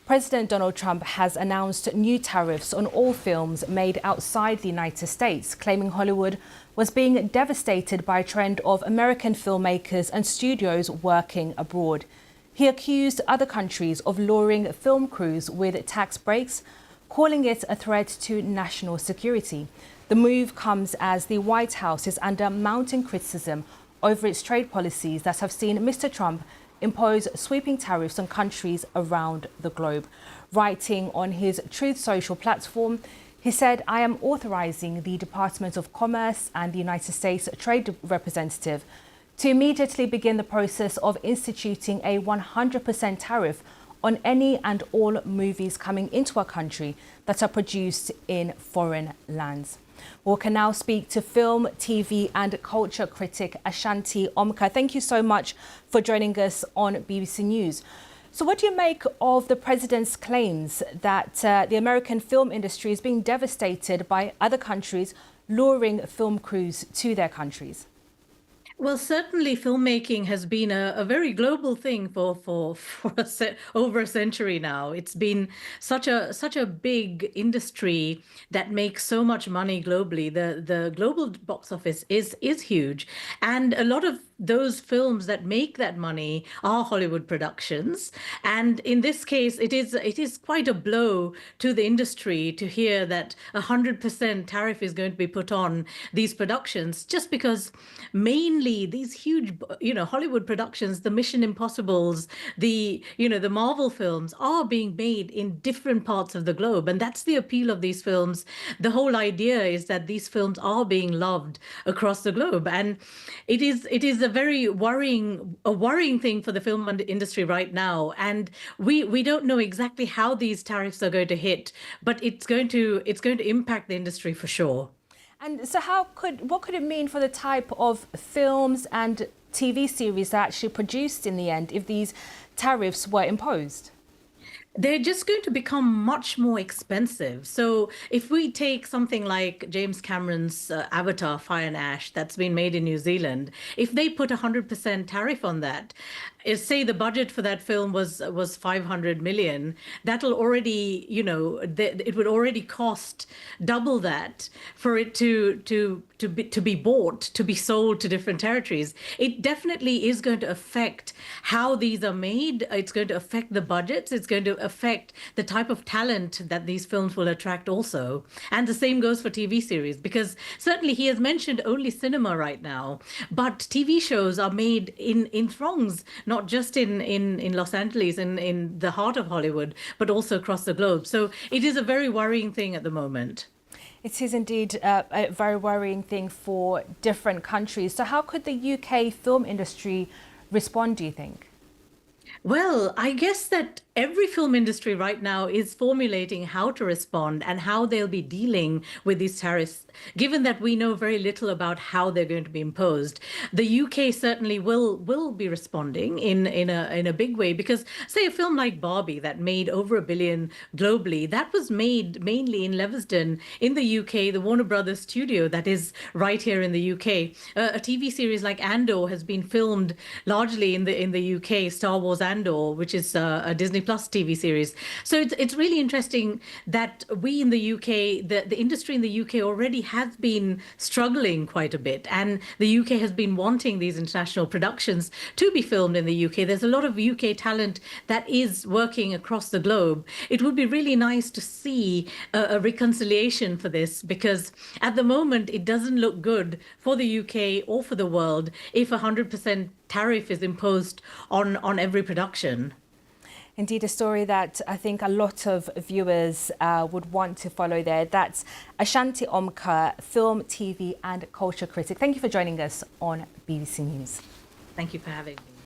President Donald Trump has announced new tariffs on all films made outside the United States, claiming Hollywood was being devastated by a trend of American filmmakers and studios working abroad. He accused other countries of luring film crews with tax breaks, calling it a threat to national security. The move comes as the White House is under mounting criticism over its trade policies that have seen Mr. Trump impose sweeping tariffs on countries around the globe. Writing on his Truth Social platform, he said, "I am authorizing the Department of Commerce and the United States Trade Representative to immediately begin the process of instituting a 100% tariff on any and all movies coming into our country that are produced in foreign lands." We can now speak to film, TV and culture critic Ashanti Omka. Thank you so much for joining us on BBC News. So what do you make of the president's claims that the American film industry is being devastated by other countries luring film crews to their countries? Well, certainly filmmaking has been a very global thing for over a century now. It's been such a big industry that makes so much money globally. The global box office is huge, and a lot of those films that make that money are Hollywood productions. And in this case, it is quite a blow to the industry to hear that 100% tariff is going to be put on these productions, just because mainly these huge, Hollywood productions, the Mission Impossibles, the Marvel films are being made in different parts of the globe. And that's the appeal of these films. The whole idea is that these films are being loved across the globe. And it is a very worrying thing for the film industry right now. And we don't know exactly how these tariffs are going to hit, but it's going to impact the industry for sure. And so what could it mean for the type of films and TV series that are actually produced in the end if these tariffs were imposed? They're just going to become much more expensive. So if we take something like James Cameron's Avatar, Fire and Ash, that's been made in New Zealand, if they put 100% tariff on that, say the budget for that film was 500 million, that'll already, it would already cost double that for it to be bought, to be sold to different territories. It definitely is going to affect how these are made. It's going to affect the budgets. It's going to affect the type of talent that these films will attract also. And the same goes for TV series, because certainly he has mentioned only cinema right now, but TV shows are made in throngs, not just in Los Angeles, in the heart of Hollywood, but also across the globe. So it is a very worrying thing at the moment. It is indeed a very worrying thing for different countries. So how could the UK film industry respond, do you think? Well, I guess that every film industry right now is formulating how to respond and how they'll be dealing with these tariffs, given that we know very little about how they're going to be imposed. The UK certainly will be responding in a big way, because say a film like Barbie that made over $1 billion globally, that was made mainly in Leviston in the UK, the Warner Brothers studio that is right here in the UK. A TV series like Andor has been filmed largely in the UK, Star Wars Andor, which is a Disney Plus TV series. So it's really interesting that we in the UK, the industry in the UK already has been struggling quite a bit, and the UK has been wanting these international productions to be filmed in the UK. There's a lot of UK talent that is working across the globe. It would be really nice to see a reconciliation for this, because at the moment it doesn't look good for the UK or for the world if 100% tariff is imposed on every production. Indeed, a story that I think a lot of viewers would want to follow there. That's Ashanti Omka, film, TV and culture critic. Thank you for joining us on BBC News. Thank you for having me.